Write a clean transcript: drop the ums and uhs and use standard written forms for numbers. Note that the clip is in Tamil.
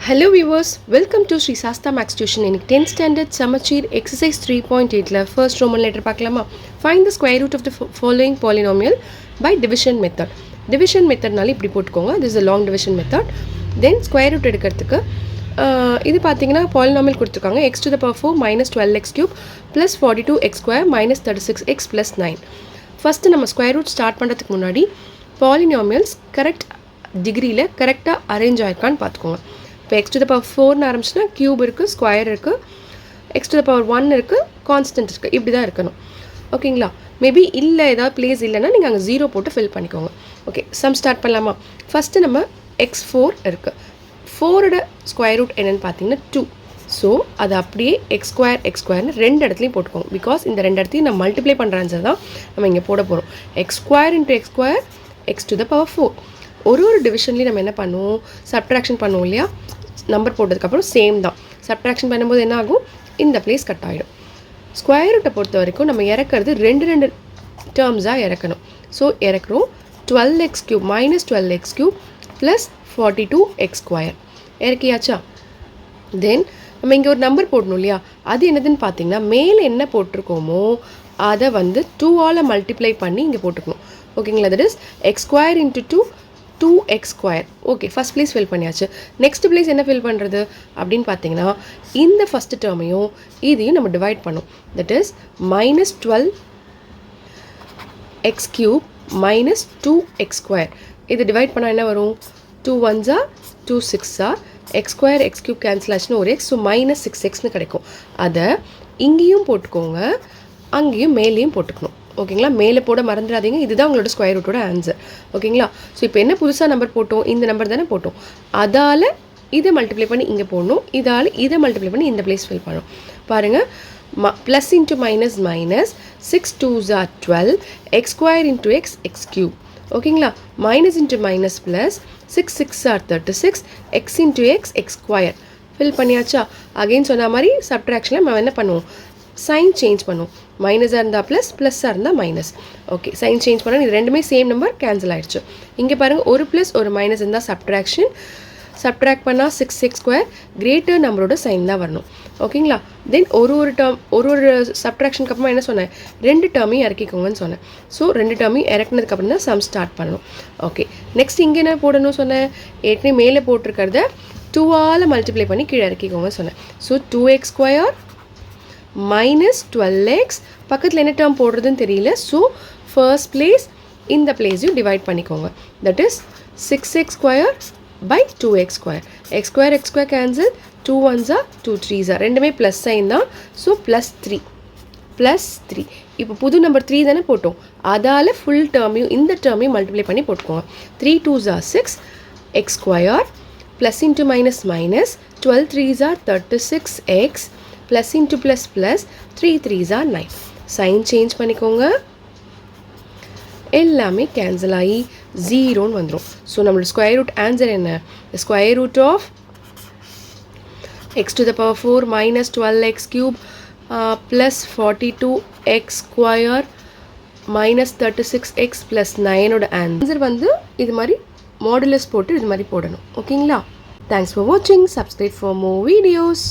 Hello viewers, welcome to Sri Sasta Max Tuition. In 10th standard Samachir exercise 3.8 la first Roman letter பார்க்கலாமா. Find the square root of the following polynomial by division method. Division method நால இப்படி போட்டுக்கோங்க. This is a long division method. Then square root எடுக்கிறதுக்கு இது பார்த்தீங்கன்னா polynomial கொடுத்துருக்காங்க x to the power 4 minus 12x cube plus 42x square minus 36x plus 9. First நம்ம square root start பண்ணுறதுக்கு முன்னாடி polynomials correct டிகிரியில் கரெக்டாக அரேஞ்ச் ஆயிருக்கான்னு பார்த்துக்கோங்க. இப்போ x to the power 4ன்னு ஆரம்பிச்சுன்னா கியூப் இருக்குது, ஸ்கொயர் இருக்குது, x to the power 1 இருக்குது, கான்ஸ்டன்ட் இருக்குது. இப்படி தான் இருக்கணும். ஓகேங்களா? மேபி இல்லை ஏதாவது பிளேஸ் இல்லைன்னா நீங்கள் அங்கே 0 போட்டு ஃபில் பண்ணிக்கோங்க. ஓகே, சம் ஸ்டார்ட் பண்ணலாமா? ஃபஸ்ட்டு நம்ம x4 இருக்குது. 4ஓட ஸ்கொயர் ரூட் என்னென்னு பார்த்தீங்கன்னா 2. ஸோ அது அப்படியே எக்ஸ் ஸ்கொயர்னு ரெண்டு இடத்துலையும் போட்டுக்கோங்க. பிகாஸ் இந்த ரெண்டு இடத்தையும் நம்ம மல்டிப்ளை பண்ணுற ஆன்சர் தான் நம்ம இங்கே போட போகிறோம். x square into x square x to the power 4. ஒரு டிவிஷன்லேயும் நம்ம என்ன பண்ணுவோம், சப்ட்ராக்ஷன் பண்ணுவோம் இல்லையா? நம்பர் போட்டதுக்கப்புறம் சேம் தான். சப்ட்ராக்ஷன் பண்ணும்போது என்ன ஆகும், இந்த பிளேஸ் கட் ஆகிடும். ஸ்கொயர் ரூட்டை பொறுத்த வரைக்கும் நம்ம இறக்குறது ரெண்டு டேர்ம்ஸாக இறக்கணும். ஸோ இறக்குறோம் 12x cube minus 12x cube plus 42x square. இறக்கியாச்சா? தென் நம்ம இங்கே ஒரு நம்பர் போடணும் இல்லையா? அது என்னதுன்னு பார்த்தீங்கன்னா மேலே என்ன போட்டிருக்கோமோ அதை வந்து 2ஆல் மல்டிப்ளை பண்ணி இங்கே போட்டுக்கணும். ஓகேங்களா? That is X square into 2x square. Okay, first place fill பண்ணியாச்சு. நெக்ஸ்ட் பிளேஸ் என்ன ஃபில் பண்ணுறது அப்படின்னு பார்த்தீங்கன்னா இந்த ஃபஸ்ட்டு டேர்மையும் இதையும் நம்ம டிவைட் பண்ணோம். That is minus 12x cube minus 2x square. இது டிவைட் பண்ணால் என்ன வரும்? 2 1s are 2 6s are x square x cube cancel ஆச்சுன்னு ஒரு x, ஸோ minus 6xன்னு கிடைக்கும். அதை இங்கேயும் போட்டுக்கோங்க, அங்கேயும் மேலேயும் போட்டுக்கணும். ஓகேங்களா? மேலே போட மறந்துடாதீங்க. இதுதான் உங்களோட ஸ்கொயர் ரூட்டோட ஆன்சர். ஓகேங்களா? ஸோ இப்போ என்ன புதுசாக நம்பர் போட்டோம், இந்த நம்பர் தானே போட்டோம். அதால் இதை மல்டிப்ளை பண்ணி இங்கே போடணும், இதால் இதை மல்டிப்ளை பண்ணி இந்த பிளேஸ் ஃபில் பண்ணணும். பாருங்கள், plus into minus minus 6 2s are 12 x square into x cube. ஓகேங்களா? Minus into minus plus 6 6s are 36 x into x square. Fill பண்ணியாச்சா? அகெயின் சொன்ன மாதிரி சப்ட்ராக்ஷனில் நம்ம என்ன பண்ணுவோம், சைன் சேஞ்ச் பண்ணுவோம். மைனஸாக இருந்தால் ப்ளஸ், ப்ளஸ்ஸாக இருந்தால் மைனஸ். ஓகே, சைன் சேஞ்ச் பண்ணால் இது ரெண்டுமே சேம் நம்பர் கேன்சல் ஆகிடுச்சு. இங்கே பாருங்கள், ஒரு ப்ளஸ் ஒரு மைனஸ் இருந்தால் சப்ட்ராக்ஷன். சப்ட்ராக்ட் பண்ணால் 6x ஸ்கொயர் கிரேட்டர் நம்பரோட சைன் தான் வரணும். ஓகேங்களா? தென் ஒரு டேர்ம் ஒரு சப்ட்ராக்ஷனுக்கு அப்புறமா என்ன சொன்னேன், ரெண்டு டேர்மையும் இறக்கிக்கோங்கன்னு சொன்னேன். ஸோ ரெண்டு டேர்மையும் இறக்குனதுக்கப்புறம் தான் சம் ஸ்டார்ட் பண்ணணும். ஓகே, நெக்ஸ்ட் இங்கே என்ன போடணும் சொன்னேன், ஏற்கனவே மேலே போட்டிருக்கிறத 2ஆல் மல்டிப்ளை பண்ணி கீழே இறக்கிக்கோங்கன்னு சொன்னேன். So 2x square minus 12x, பக்கத்தில் என்ன டேர்ம் போடுறதுன்னு தெரியல. ஸோ ஃபர்ஸ்ட் பிளேஸ் இந்த பிளேஸையும் டிவைட் பண்ணிக்கோங்க. That is 6x square by 2x square. X square cancel, 2 1s are 2 3s are ரெண்டுமே ப்ளஸ் சைன் தான். So plus 3. இப்போ புது நம்பர் 3 தானே போட்டோம், அதால் ஃபுல் டேர்மையும் இந்த டேர்மையும் மல்டிப்ளை பண்ணி போட்டுக்கோங்க. 3 2s are 6 X square plus into minus minus 12 3s are 36x plus into plus plus 3 3s are 9. Sign change பண்ணிக்கோங்க, எல்லாமே கேன்சல் ஆகி 0ன்னு வந்துடும். ஸோ நம்மளோட ஸ்கொயர் ரூட் ஆன்சர் என்ன, square root of x to the power 4 minus 12x cube plus 42x square minus 36x plus 9ஓட ஆன்சர் வந்து இது மாதிரி மாடுலஸ் போட்டு இது மாதிரி போடணும். ஓகேங்களா? தேங்க்ஸ் ஃபார் வாட்சிங். Subscribe for more videos.